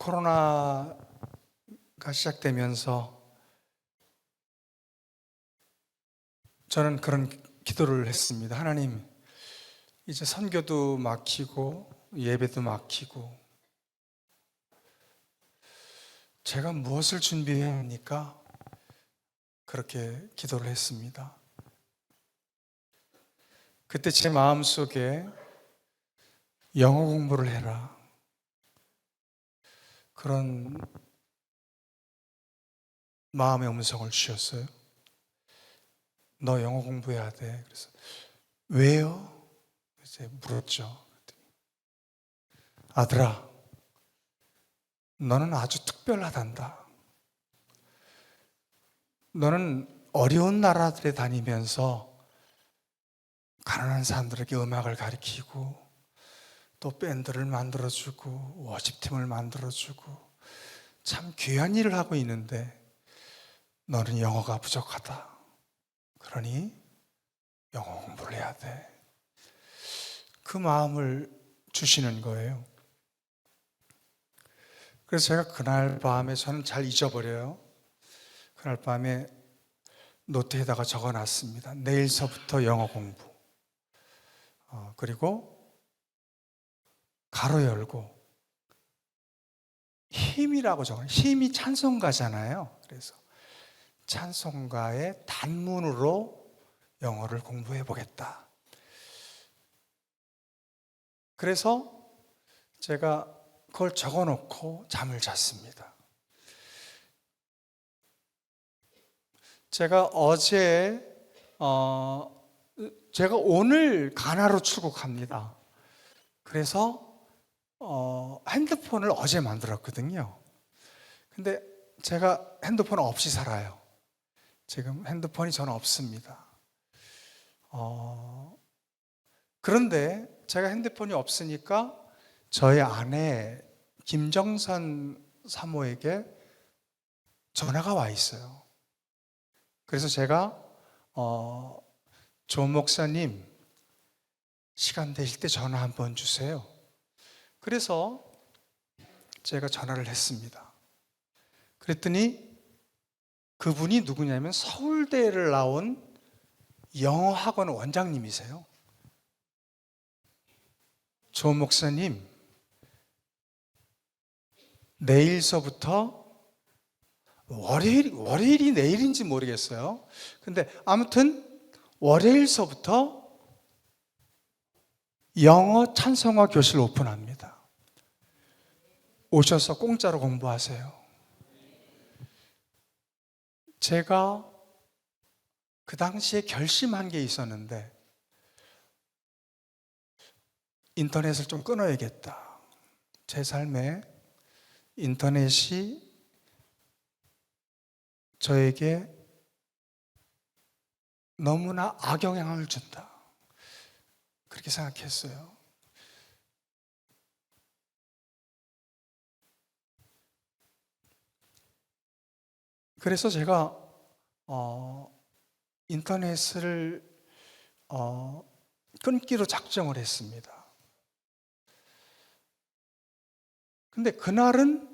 코로나가 시작되면서 저는 그런 기도를 했습니다. 하나님, 이제 선교도 막히고 예배도 막히고 제가 무엇을 준비해야 합니까? 그렇게 기도를 했습니다. 그때 제 마음속에 영어 공부를 해라, 그런 마음의 음성을 주셨어요. 너 영어 공부해야 돼. 그래서 왜요? 이제 물었죠. 아들아, 너는 아주 특별하단다. 너는 어려운 나라들에 다니면서 가난한 사람들에게 음악을 가르치고 또 밴드를 만들어주고 워십팀을 만들어주고 참 귀한 일을 하고 있는데 너는 영어가 부족하다. 그러니 영어 공부를 해야 돼. 그 마음을 주시는 거예요. 그래서 제가 그날 밤에, 저는 잘 잊어버려요. 그날 밤에 노트에다가 적어놨습니다. 내일서부터 영어 공부. 그리고 가로 열고 힘이라고 적어요. 힘이 찬송가잖아요. 그래서 찬송가의 단문으로 영어를 공부해 보겠다. 그래서 제가 그걸 적어놓고 잠을 잤습니다. 제가 어제 제가 오늘 가나로 출국합니다. 그래서 핸드폰을 어제 만들었거든요. 근데 제가 핸드폰 없이 살아요. 지금 핸드폰이 저는 없습니다. 그런데 제가 핸드폰이 없으니까 저희 아내 김정선 사모에게 전화가 와 있어요. 그래서 제가 조 목사님, 시간 되실 때 전화 한번 주세요. 그래서 제가 전화를 했습니다. 그랬더니 그분이 누구냐면 서울대를 나온 영어학원 원장님이세요. 조 목사님, 내일서부터 월요일이 내일인지 모르겠어요. 근데 아무튼 월요일서부터 영어 찬송가 교실 오픈합니다. 오셔서 공짜로 공부하세요. 제가 그 당시에 결심한 게 있었는데 인터넷을 좀 끊어야겠다. 제 삶에 인터넷이 저에게 너무나 악영향을 준다. 그렇게 생각했어요. 그래서 제가 인터넷을 끊기로 작정을 했습니다. 근데 그날은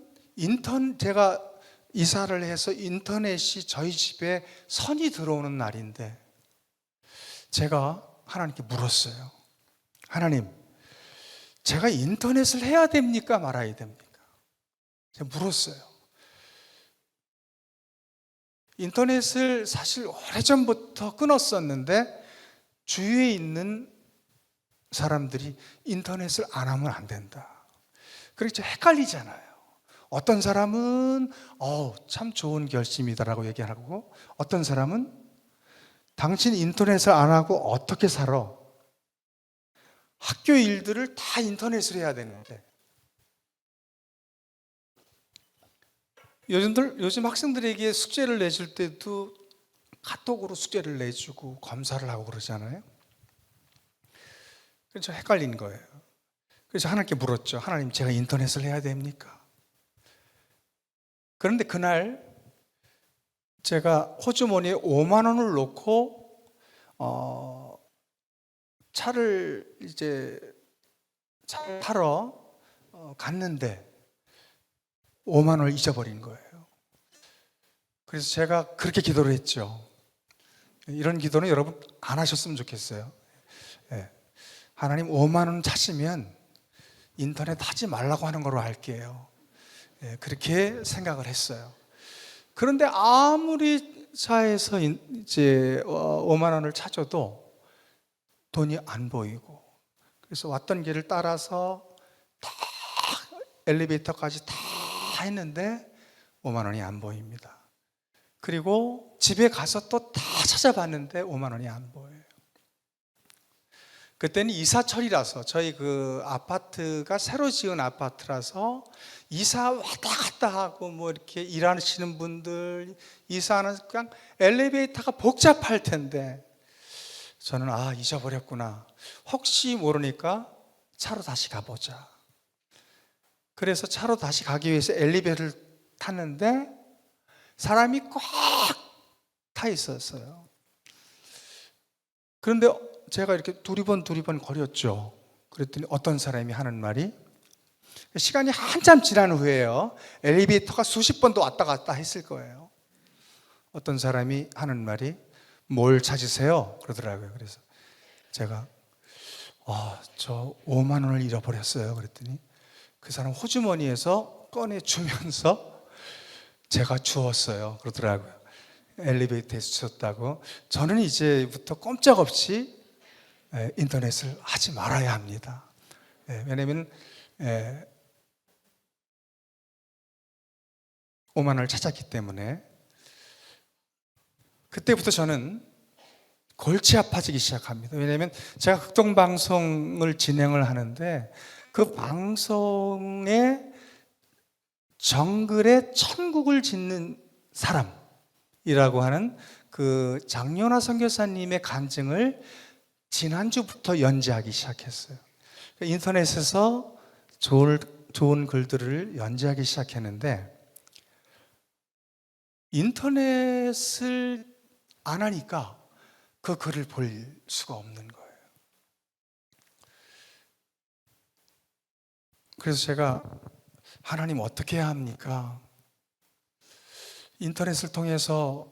제가 이사를 해서 인터넷이 저희 집에 선이 들어오는 날인데 제가 하나님께 물었어요. 하나님, 제가 인터넷을 해야 됩니까? 말아야 됩니까? 제가 물었어요. 인터넷을 사실 오래전부터 끊었었는데 주위에 있는 사람들이 인터넷을 안 하면 안 된다. 그렇게 헷갈리잖아요. 어떤 사람은 참 좋은 결심이다라고 얘기하고, 어떤 사람은 당신 인터넷을 안 하고 어떻게 살아? 학교 일들을 다 인터넷으로 해야 되는데. 요즘 학생들에게 숙제를 내줄 때도 카톡으로 숙제를 내주고 검사를 하고 그러잖아요. 그래서 헷갈린 거예요. 그래서 하나님께 물었죠. 하나님, 제가 인터넷을 해야 됩니까? 그런데 그날 제가 호주머니에 5만 원을 놓고 차를 타러 갔는데 5만 원을 잊어버린 거예요. 그래서 제가 그렇게 기도를 했죠. 이런 기도는 여러분 안 하셨으면 좋겠어요. 예. 하나님 5만 원 찾으면 인터넷 하지 말라고 하는 걸로 할게요. 예, 그렇게 생각을 했어요. 그런데 아무리 차에서 이제 5만 원을 찾아도 돈이 안 보이고, 그래서 왔던 길을 따라서 다 엘리베이터까지 다 했는데 5만 원이 안 보입니다. 그리고 집에 가서 또 다 찾아봤는데 5만 원이 안 보여요. 그때는 이사철이라서, 저희 그 아파트가 새로 지은 아파트라서 이사 왔다 갔다 하고 뭐 이렇게 일하시는 분들, 이사하는, 그냥 엘리베이터가 복잡할 텐데 저는 잊어버렸구나. 혹시 모르니까 차로 다시 가보자. 그래서 차로 다시 가기 위해서 엘리베이터를 탔는데 사람이 꽉 타 있었어요. 그런데 제가 이렇게 두리번 거렸죠. 그랬더니 어떤 사람이 하는 말이, 시간이 한참 지난 후에요, 엘리베이터가 수십 번도 왔다 갔다 했을 거예요. 어떤 사람이 하는 말이, 뭘 찾으세요? 그러더라고요. 그래서 제가 저 5만 원을 잃어버렸어요. 그랬더니 그 사람 호주머니에서 꺼내 주면서 제가 주웠어요. 그러더라고요. 엘리베이터에서 주셨다고. 저는 이제부터 꼼짝없이 인터넷을 하지 말아야 합니다. 왜냐하면 5만 원을 찾았기 때문에. 그때부터 저는 골치 아파지기 시작합니다. 왜냐하면 제가 극동방송을 진행을 하는데 그 방송에 정글에 천국을 짓는 사람이라고 하는 그 장윤아 선교사님의 간증을 지난주부터 연재하기 시작했어요. 인터넷에서 좋은 글들을 연재하기 시작했는데, 인터넷을 안 하니까 그 글을 볼 수가 없는 거예요. 그래서 제가, 하나님 어떻게 해야 합니까? 인터넷을 통해서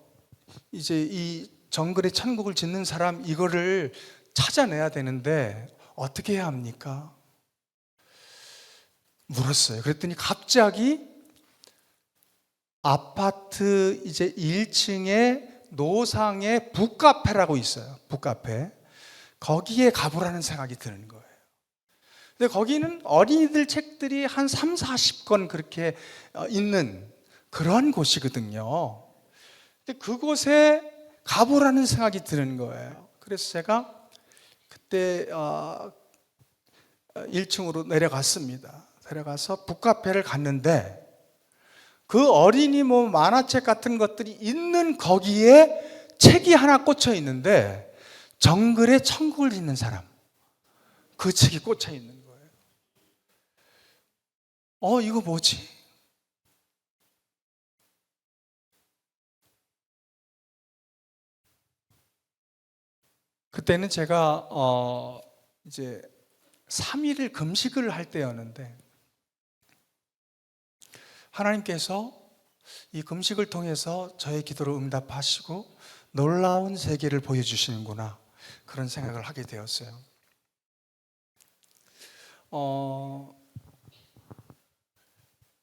이제 이 정글의 천국을 짓는 사람, 이거를 찾아내야 되는데 어떻게 해야 합니까? 물었어요. 그랬더니 갑자기 아파트 이제 1층에 노상에 북카페라고 있어요. 북카페. 거기에 가보라는 생각이 드는 거예요. 근데 거기는 어린이들 책들이 한 3, 40권 그렇게 있는 그런 곳이거든요. 근데 그곳에 가보라는 생각이 드는 거예요. 그래서 제가 그때 1층으로 내려갔습니다. 내려가서 북카페를 갔는데 그 어린이 뭐 만화책 같은 것들이 있는 거기에 책이 하나 꽂혀 있는데, 정글에 천국을 짓는 사람, 그 책이 꽂혀 있는 거예요. 이거 뭐지? 그때는 제가 이제 3일을 금식을 할 때였는데, 하나님께서 이 금식을 통해서 저의 기도를 응답하시고 놀라운 세계를 보여주시는구나, 그런 생각을 하게 되었어요.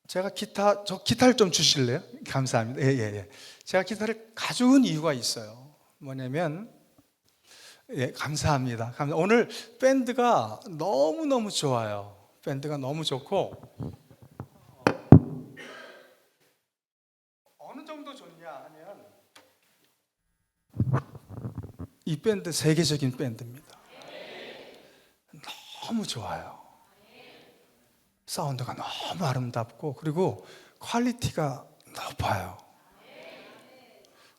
제가 기타를 좀 주실래요? 감사합니다. 예. 제가 기타를 가져온 이유가 있어요. 뭐냐면, 감사합니다. 오늘 밴드가 너무너무 좋아요. 밴드가 너무 좋고, 어느 정도 좋냐 하면, 이 밴드 세계적인 밴드입니다. 너무 좋아요. 사운드가 너무 아름답고, 그리고 퀄리티가 높아요.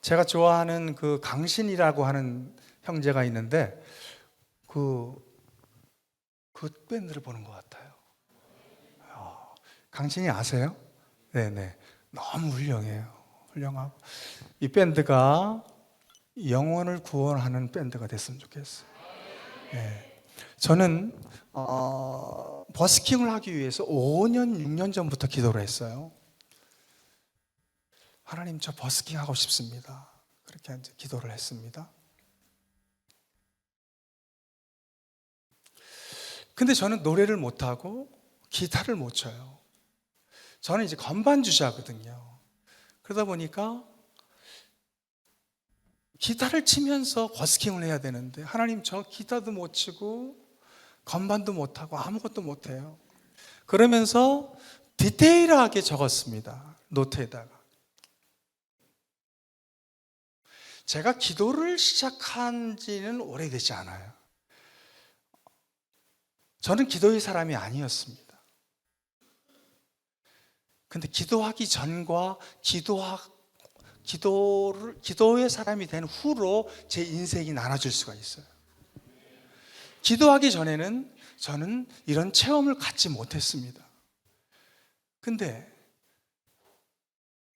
제가 좋아하는 그 강신이라고 하는 형제가 있는데 그 밴드를 보는 것 같아요. 강신이 아세요? 네네. 너무 훌륭해요. 훌륭하고, 이 밴드가 영혼을 구원하는 밴드가 됐으면 좋겠어요. 네. 저는 버스킹을 하기 위해서 5년, 6년 전부터 기도를 했어요. 하나님, 저 버스킹 하고 싶습니다. 그렇게 이제 기도를 했습니다. 근데 저는 노래를 못하고 기타를 못 쳐요. 저는 이제 건반주자거든요. 그러다 보니까 기타를 치면서 버스킹을 해야 되는데, 하나님, 저 기타도 못 치고 건반도 못하고 아무것도 못해요. 그러면서 디테일하게 적었습니다. 노트에다가. 제가 기도를 시작한 지는 오래되지 않아요. 저는 기도의 사람이 아니었습니다. 근데 기도하기 전과 기도의 사람이 된 후로 제 인생이 나눠질 수가 있어요. 기도하기 전에는 저는 이런 체험을 갖지 못했습니다. 근데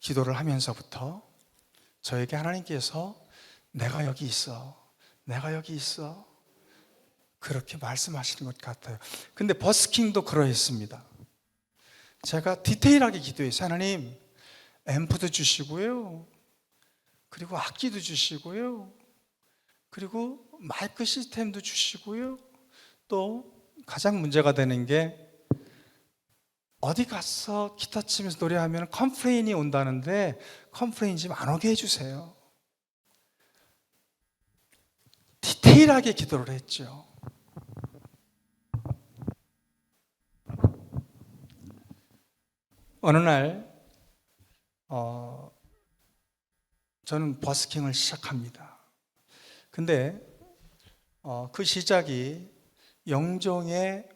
기도를 하면서부터 저에게 하나님께서 내가 여기 있어, 내가 여기 있어, 그렇게 말씀하시는 것 같아요. 근데 버스킹도 그러했습니다. 제가 디테일하게 기도했어요. 하나님, 앰프도 주시고요, 그리고 악기도 주시고요, 그리고 마이크 시스템도 주시고요, 또 가장 문제가 되는 게, 어디 가서 기타 치면서 노래하면 컴플레인이 온다는데 컴플레인 좀 안 오게 해주세요. 디테일하게 기도를 했죠. 어느 날 저는 버스킹을 시작합니다. 근데 그 시작이 영종에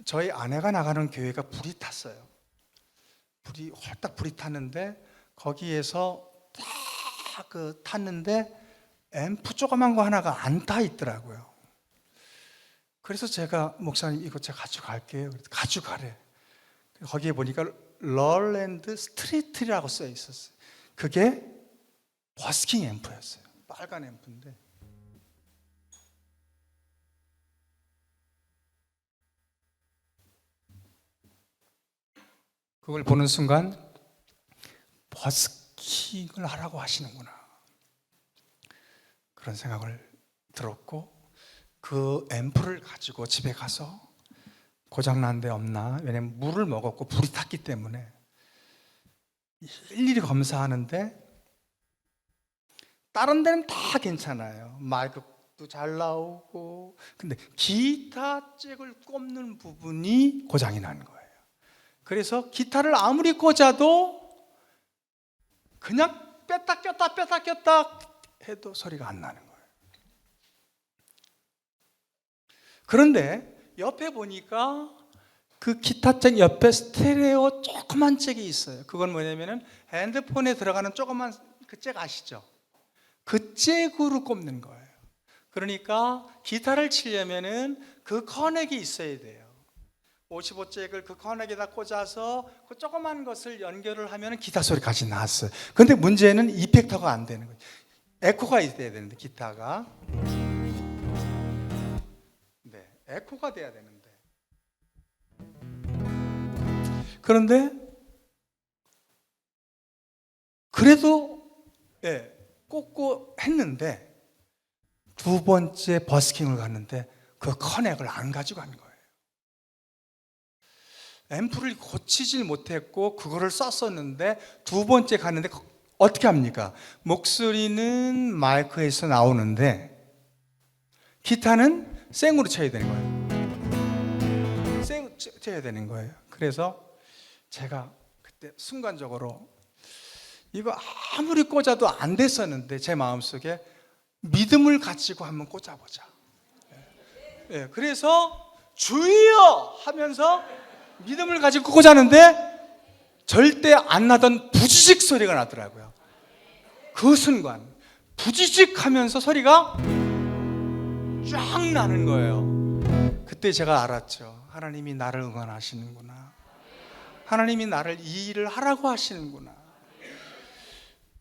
저희 아내가 나가는 교회가 불이 탔어요. 홀딱 불이 탔는데, 거기에서 딱 탔는데 앰프 조그만 거 하나가 안 타 있더라고요. 그래서 제가, 목사님, 이거 제가 가져갈게요. 가져가래. 거기에 보니까 럴랜드 스트리트라고 써 있었어요. 그게 버스킹 앰프였어요. 빨간 앰프인데, 그걸 보는 순간 버스킹을 하라고 하시는구나, 그런 생각을 들었고, 그 앰프를 가지고 집에 가서 고장난 데 없나, 왜냐면 물을 먹었고 불이 탔기 때문에 일일이 검사하는데 다른 데는 다 괜찮아요. 마이크도 잘 나오고, 근데 기타 잭을 꼽는 부분이 고장이 난 거예요. 그래서 기타를 아무리 꽂아도 그냥 뺐다 꼈다 해도 소리가 안 나는 거예요. 그런데 옆에 보니까 그 기타 잭 옆에 스테레오 조그만 잭이 있어요. 그건 뭐냐면은 핸드폰에 들어가는 조그만 그 잭 아시죠? 그 잭으로 꼽는 거예요. 그러니까 기타를 치려면은 그 커넥이 있어야 돼요. 55잭을 그 커넥에다 꽂아서 그 조그만 것을 연결을 하면 기타 소리까지 나왔어요. 근데 문제는 이펙터가 안 되는 거예요. 에코가 있어야 되는데, 기타가. 네, 에코가 돼야 되는데. 그런데 그래도 꽂고 했는데, 두 번째 버스킹을 갔는데 그 커넥을 안 가져간 거예요. 앰프를 고치질 못했고 그거를 썼었는데, 두 번째 갔는데 어떻게 합니까? 목소리는 마이크에서 나오는데 기타는 생으로 쳐야 되는 거예요. 생으로 쳐야 되는 거예요. 그래서 제가 그때 순간적으로 이거 아무리 꽂아도 안 됐었는데, 제 마음속에 믿음을 가지고 한번 꽂아보자. 그래서 주여 하면서 믿음을 가지고 꽂았는데 절대 안 나던 부지직 소리가 나더라고요. 그 순간 부지직 하면서 소리가 쫙 나는 거예요. 그때 제가 알았죠. 하나님이 나를 응원하시는구나. 하나님이 나를 이 일을 하라고 하시는구나.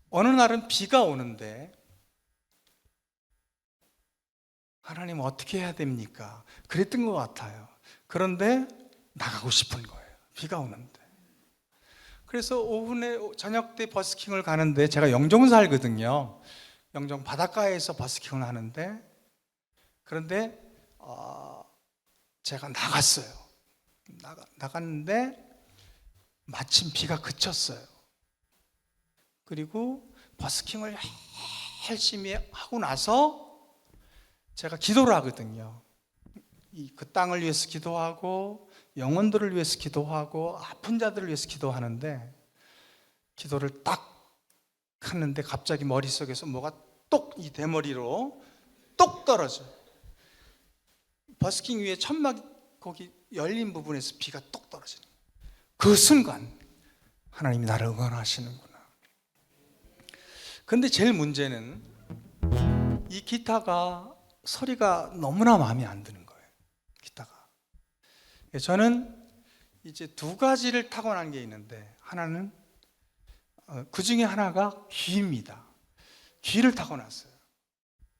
어느 날은 비가 오는데, 하나님 어떻게 해야 됩니까? 그랬던 것 같아요. 그런데 나가고 싶은 거예요. 비가 오는데. 그래서 오후에 저녁 때 버스킹을 가는데, 제가 영종 살거든요. 영종 바닷가에서 버스킹을 하는데, 그런데 제가 나갔어요. 나갔는데 마침 비가 그쳤어요. 그리고 버스킹을 열심히 하고 나서 제가 기도를 하거든요. 그 땅을 위해서 기도하고 영혼들을 위해서 기도하고 아픈 자들을 위해서 기도하는데, 기도를 딱 하는데 갑자기 머릿속에서 뭐가 똑, 이 대머리로 똑 떨어져요. 버스킹 위에 천막이 거기 열린 부분에서 비가 똑 떨어지는 거예요. 그 순간 하나님이 나를 응원하시는구나. 근데 제일 문제는 이 기타가 소리가 너무나 마음에 안 드는 거예요. 기타가. 저는 이제 두 가지를 타고난 게 있는데, 하나는 그 중에 하나가 귀입니다. 귀를 타고났어요.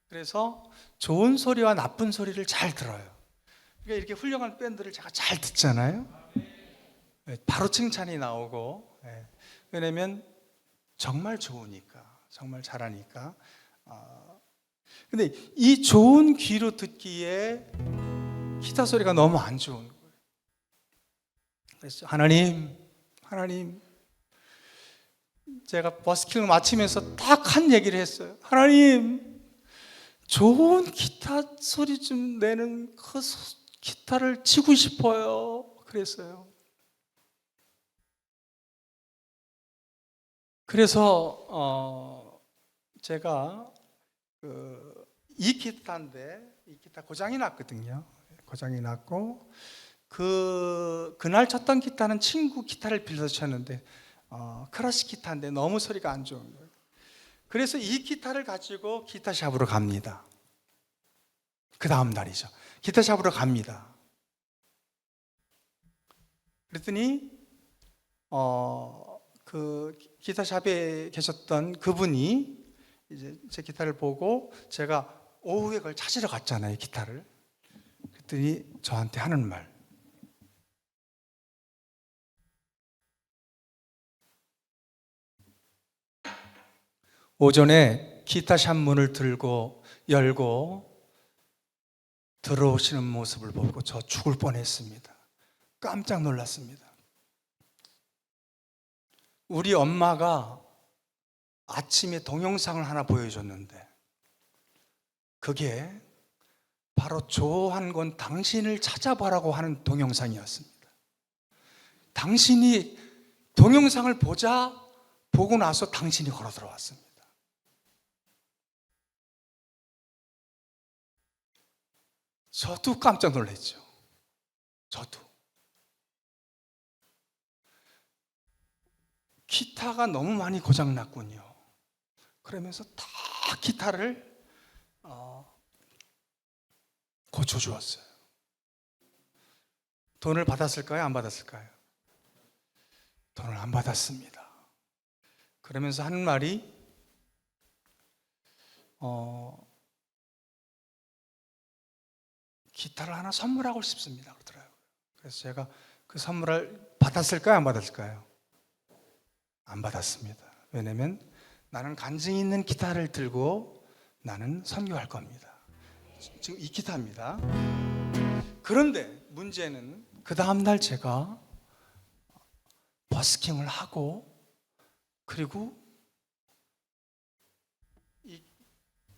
그래서 좋은 소리와 나쁜 소리를 잘 들어요. 그러니까 이렇게 훌륭한 밴드를 제가 잘 듣잖아요. 바로 칭찬이 나오고, 왜냐면 정말 좋으니까, 정말 잘하니까. 근데 이 좋은 귀로 듣기에 기타 소리가 너무 안 좋은 거예요. 그래서 하나님, 제가 버스킹을 마치면서 딱 한 얘기를 했어요. 하나님, 좋은 기타 소리 좀 내는 그 기타를 치고 싶어요. 그랬어요. 그래서 제가 이 기타 고장이 났거든요. 고장이 났고, 그날 쳤던 기타는 친구 기타를 빌려서 쳤는데, 클래식 기타인데 너무 소리가 안 좋은 거예요. 그래서 이 기타를 가지고 기타샵으로 갑니다. 그 다음 날이죠. 기타샵으로 갑니다. 그랬더니 그 기타샵에 계셨던 그분이 이제 제 기타를 보고, 제가 오후에 그걸 찾으러 갔잖아요, 기타를. 그랬더니 저한테 하는 말, 오전에 기타샵 문을 열고 들어오시는 모습을 보고 저 죽을 뻔했습니다. 깜짝 놀랐습니다. 우리 엄마가 아침에 동영상을 하나 보여줬는데, 그게 바로 조한권 당신을 찾아보라고 하는 동영상이었습니다. 당신이 동영상을 보고 나서 당신이 걸어 들어왔습니다. 저도 깜짝 놀랐죠. 저도. 기타가 너무 많이 고장났군요. 그러면서 다 기타를 고쳐주었어요. 돈을 받았을까요? 안 받았을까요? 돈을 안 받았습니다. 그러면서 하는 말이 기타를 하나 선물하고 싶습니다 그러더라고요. 그래서 제가 그 선물을 받았을까요? 안 받았을까요? 안 받았습니다. 왜냐면 나는 간증 있는 기타를 들고 나는 선교할 겁니다. 지금 이 기타입니다. 그런데 문제는 그 다음날 제가 버스킹을 하고, 그리고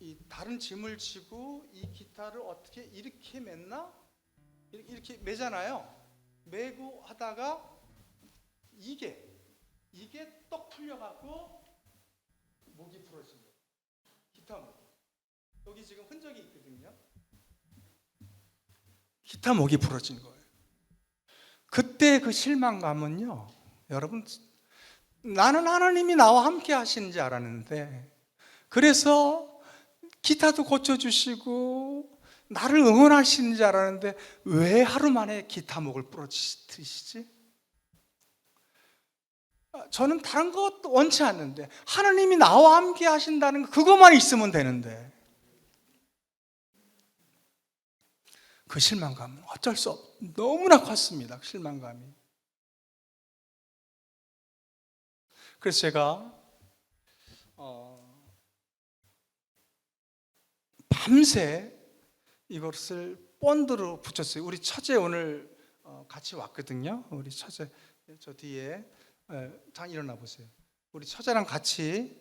이 다른 짐을 지고 이 기타를 어떻게 이렇게 맸나? 이렇게 매잖아요. 매고 하다가 이게 떡 풀려갖고 목이 부러진 거예요. 기타 목. 여기 지금 흔적이 있거든요. 기타 목이 부러진 거예요. 그때 그 실망감은요, 여러분, 나는 하나님이 나와 함께 하시는지 알았는데, 그래서 기타도 고쳐주시고 나를 응원하시는 줄 알았는데, 왜 하루 만에 기타 목을 부러뜨리시지? 저는 다른 것도 원치 않는데, 하나님이 나와 함께 하신다는 그것만 있으면 되는데, 그 실망감은 어쩔 수 없, 너무나 컸습니다. 그 실망감이. 그래서 제가 밤새 이것을 본드로 붙였어요. 우리 처제 오늘 같이 왔거든요. 우리 처제 저 뒤에 자 일어나 보세요. 우리 처제랑 같이,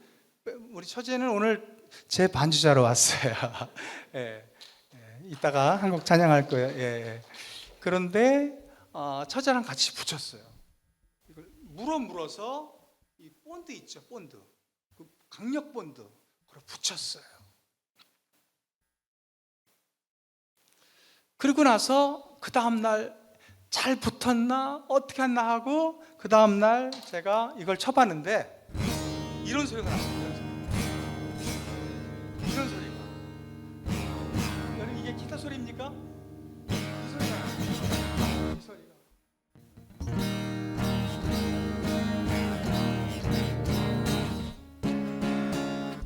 우리 처제는 오늘 제 반주자로 왔어요. 예, 이따가 한 곡 찬양할 거예요. 예. 그런데 처제랑 같이 붙였어요. 이걸 물어서 이 본드 있죠, 본드, 그 강력 본드, 그걸 붙였어요. 그리고 나서 그 다음 날 잘 붙었나 어떻게 했나 하고 그 다음 날 제가 이걸 쳐봤는데 이런 소리가 났습니다. 이런 소리가. 여러분, 이게 기타 소리입니까? 이 소리가 났어요. 이 소리가.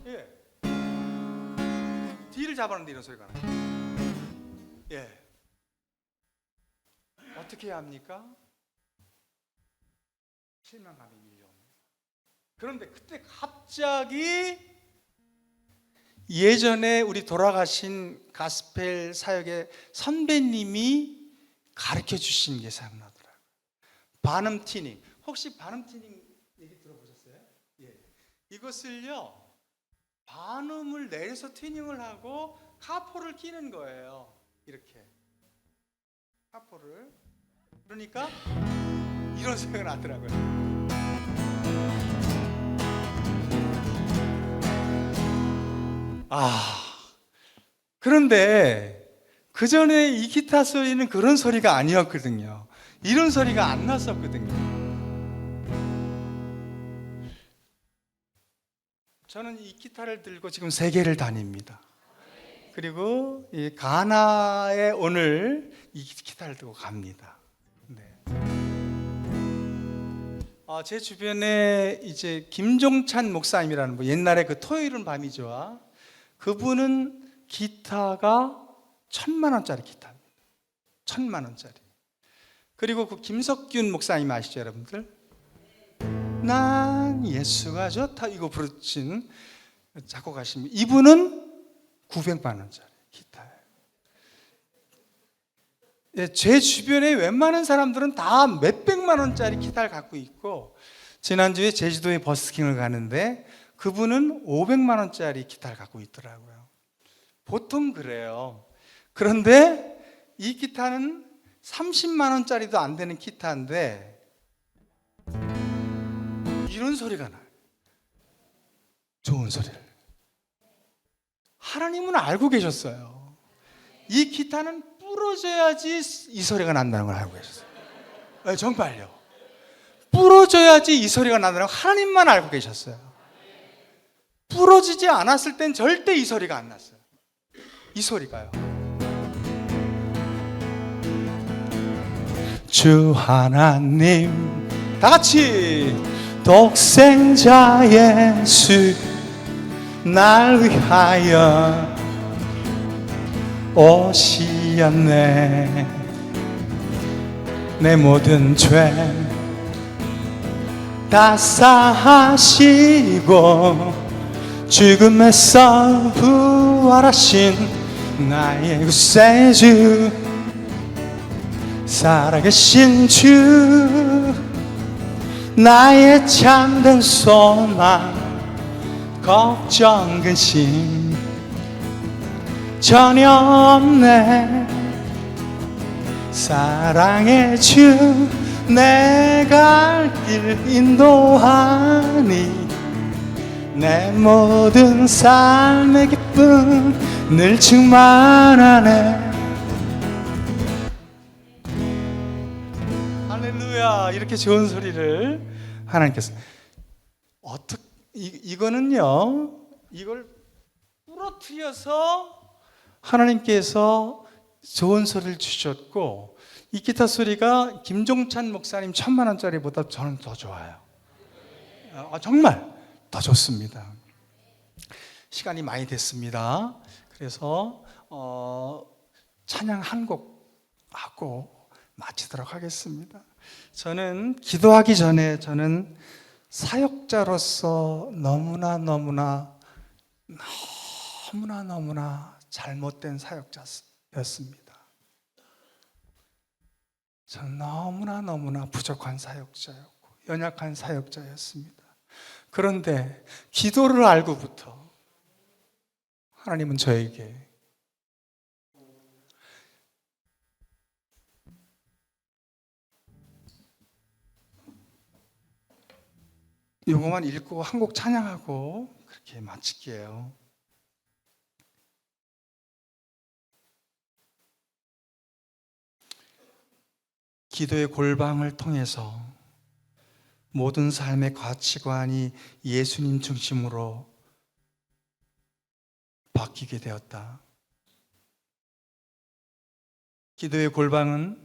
예. D를 잡았는데 이런 소리가 나요. 예. 어떻게 해야 합니까? 실망감이 밀려옵니다. 그런데 그때 갑자기 예전에 우리 돌아가신 가스펠 사역의 선배님이 가르쳐 주신 게 생각나더라고요. 반음 튜닝. 혹시 반음 튜닝 얘기 들어보셨어요? 예. 이것을요, 반음을 내려서 튜닝을 하고 카포를 끼는 거예요. 이렇게 카포를. 그러니까 이런 소리가 나더라고요. 그런데 그 전에 이 기타 소리는 그런 소리가 아니었거든요. 이런 소리가 안 났었거든요. 저는 이 기타를 들고 지금 세계를 다닙니다. 그리고 이 가나에 오늘 이 기타를 들고 갑니다. 네. 제 주변에 이제 김종찬 목사님이라는 분, 옛날에 그 토요일은 밤이죠. 그분은 기타가 1,000만 원짜리 기타입니다. 1,000만 원짜리. 그리고 그 김석균 목사님 아시죠, 여러분들? 난 예수가 좋다 이거 부르신 작곡하신 이분은 900만 원짜리 기타예요. 예, 제 주변에 웬만한 사람들은 다 몇백만 원짜리 기타를 갖고 있고, 지난주에 제주도에 버스킹을 가는데 그분은 500만 원짜리 기타를 갖고 있더라고요. 보통 그래요. 그런데 이 기타는 30만 원짜리도 안 되는 기타인데 이런 소리가 나요. 좋은 소리를. 하나님은 알고 계셨어요. 이 기타는 부러져야지 이 소리가 난다는 걸 알고 계셨어요. 네, 정말요. 부러져야지 이 소리가 난다는 걸 하나님만 알고 계셨어요. 부러지지 않았을 땐 절대 이 소리가 안 났어요. 이 소리가요. 주 하나님, 다 같이. 독생자 예수 날 위하여 오시었네. 내 모든 죄 다 사하시고 죽음에서 부활하신 나의 구세주, 살아계신 주, 나의 참된 소망, 걱정 근심 전혀 없네. 사랑의 주, 내 갈 길 인도하니 내 모든 삶의 기쁨 늘 충만하네. 할렐루야. 이렇게 좋은 소리를 하나님께서 이거는요, 이걸 부러뜨려서 하나님께서 좋은 소리를 주셨고, 이 기타 소리가 김종찬 목사님 1,000만 원짜리보다 저는 더 좋아요. 정말 더 좋습니다. 시간이 많이 됐습니다. 그래서 찬양 한 곡 하고 마치도록 하겠습니다. 저는 기도하기 전에 저는 사역자로서 너무나 잘못된 사역자였습니다. 저는 너무나 부족한 사역자였고 연약한 사역자였습니다. 그런데 기도를 알고부터 하나님은 저에게 요거만 읽고 한 곡 찬양하고 그렇게 마칠게요. 기도의 골방을 통해서 모든 삶의 가치관이 예수님 중심으로 바뀌게 되었다. 기도의 골방은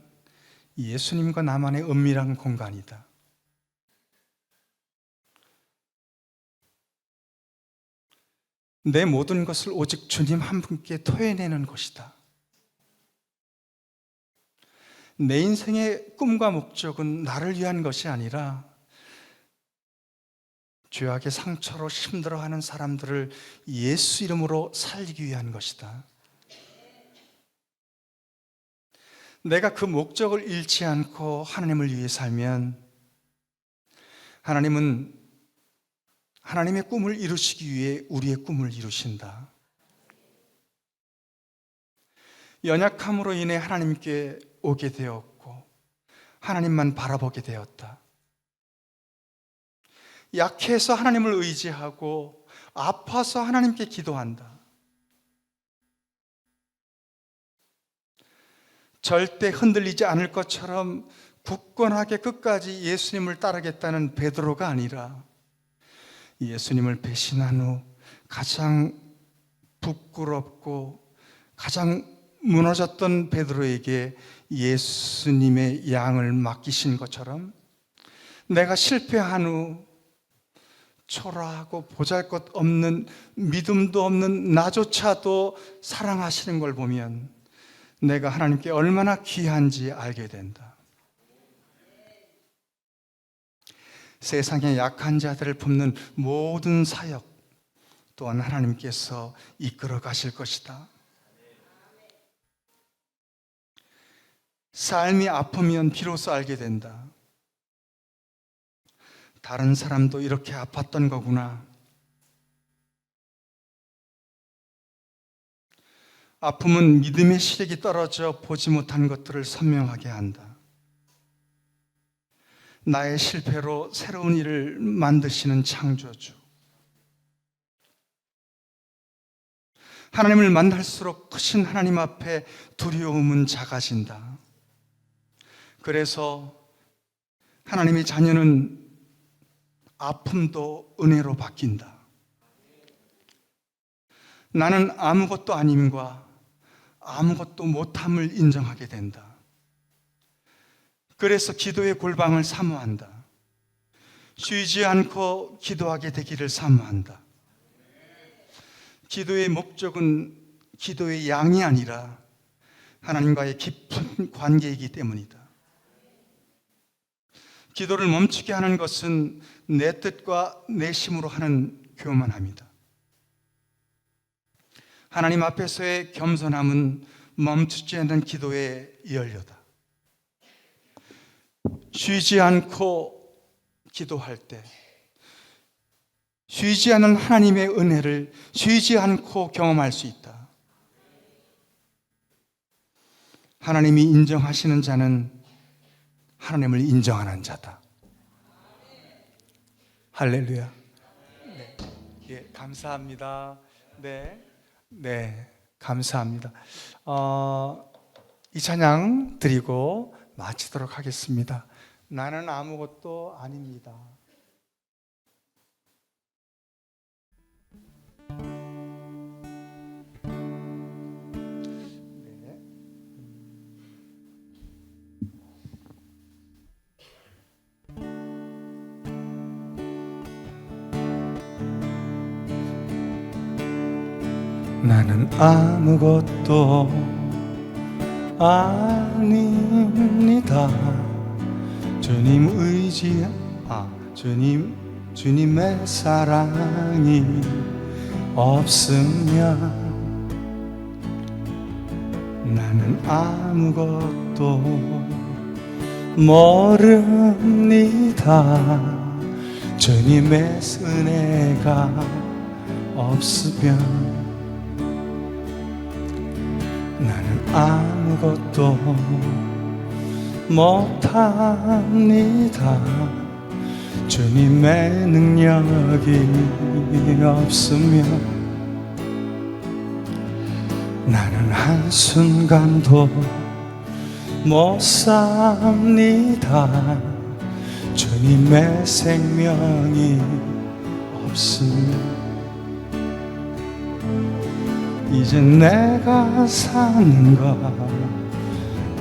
예수님과 나만의 은밀한 공간이다. 내 모든 것을 오직 주님 한 분께 토해내는 곳이다. 내 인생의 꿈과 목적은 나를 위한 것이 아니라 죄악의 상처로 힘들어하는 사람들을 예수 이름으로 살리기 위한 것이다. 내가 그 목적을 잃지 않고 하나님을 위해 살면 하나님은 하나님의 꿈을 이루시기 위해 우리의 꿈을 이루신다. 연약함으로 인해 하나님께 오게 되었고 하나님만 바라보게 되었다. 약해서 하나님을 의지하고 아파서 하나님께 기도한다. 절대 흔들리지 않을 것처럼 굳건하게 끝까지 예수님을 따르겠다는 베드로가 아니라 예수님을 배신한 후 가장 부끄럽고 가장 무너졌던 베드로에게 예수님의 양을 맡기신 것처럼 내가 실패한 후 초라하고 보잘것없는 믿음도 없는 나조차도 사랑하시는 걸 보면 내가 하나님께 얼마나 귀한지 알게 된다. 세상의 약한 자들을 품는 모든 사역 또한 하나님께서 이끌어 가실 것이다. 삶이 아프면 비로소 알게 된다. 다른 사람도 이렇게 아팠던 거구나. 아픔은 믿음의 시력이 떨어져 보지 못한 것들을 선명하게 한다. 나의 실패로 새로운 일을 만드시는 창조주. 하나님을 만날수록 크신 하나님 앞에 두려움은 작아진다. 그래서 하나님의 자녀는 아픔도 은혜로 바뀐다. 나는 아무것도 아님과 아무것도 못함을 인정하게 된다. 그래서 기도의 골방을 사모한다. 쉬지 않고 기도하게 되기를 사모한다. 기도의 목적은 기도의 양이 아니라 하나님과의 깊은 관계이기 때문이다. 기도를 멈추게 하는 것은 내 뜻과 내 힘으로 하는 교만함이다. 하나님 앞에서의 겸손함은 멈추지 않는 기도의 연료다. 쉬지 않고 기도할 때 쉬지 않는 하나님의 은혜를 쉬지 않고 경험할 수 있다. 하나님이 인정하시는 자는 하나님을 인정하는 자다. 할렐루야. 네, 예, 감사합니다. 네, 감사합니다. 이 찬양 드리고 마치도록 하겠습니다. 나는 아무것도 아닙니다. 나는 아무것도 아닙니다. 주님 주님의 사랑이 없으면 나는 아무것도 모릅니다. 주님의 은혜가 없으면 나는 아무것도 못합니다. 주님의 능력이 없으면 나는 한순간도 못 삽니다. 주님의 생명이 없으면 이제 내가 사는 것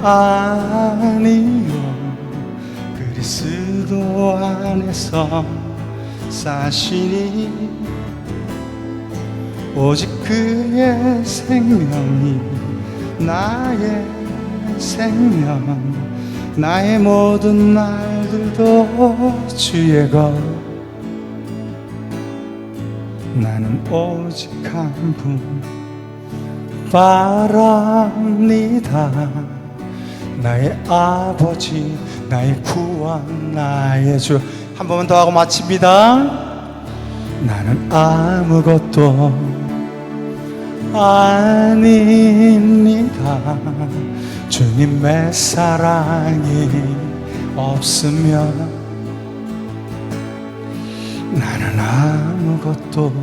아니요, 그리스도 안에서 사시니 오직 그의 생명이 나의 생명, 나의 모든 날들도 주의 것. 나는 오직 한 분 바랍니다. 나의 아버지, 나의 구원, 나의 주. 한 번만 더 하고 마칩니다. 나는 아무것도 아닙니다. 주님의 사랑이 없으면 나는 아무것도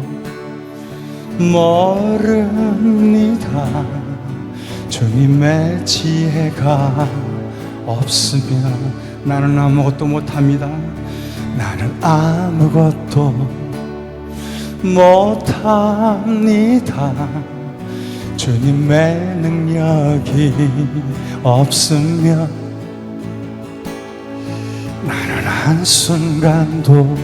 모릅니다. 주님의 지혜가 없으면 나는 아무것도 못합니다. 나는 아무것도 못합니다. 주님의 능력이 없으면 나는 한순간도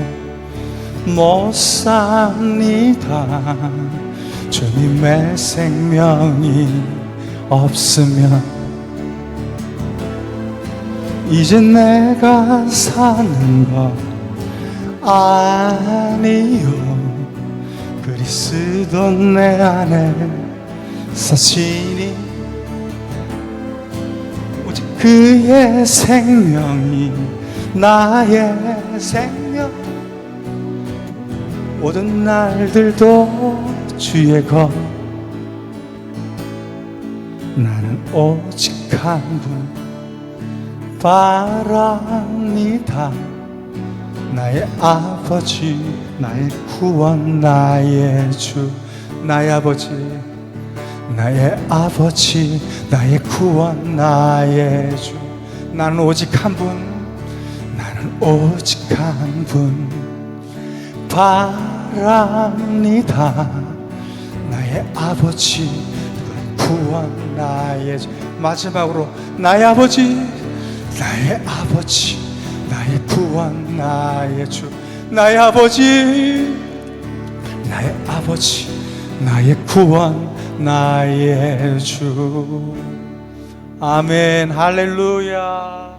못 삽니다. 주님의 생명이 없으면 이제 내가 사는 것 아니요, 그리스도 내 안에 사시니 오직 그의 생명이 나의 생명, 모든 날들도 주의 것. 나는 오직 한 분 바랍니다. 나의 아버지, 나의 구원, 나의 주. 나의 아버지, 나의 아버지, 나의 구원, 나의 주. 나는 오직 한 분, 나는 오직 한 분 바랍니다. 나의 아버지, 구원, 나의 주. 마지막으로 나의 아버지, 나의 아버지, 나의 구원, 나의 주. 나의 아버지, 나의 아버지, 나의 구원, 나의 주. 아멘. 할렐루야.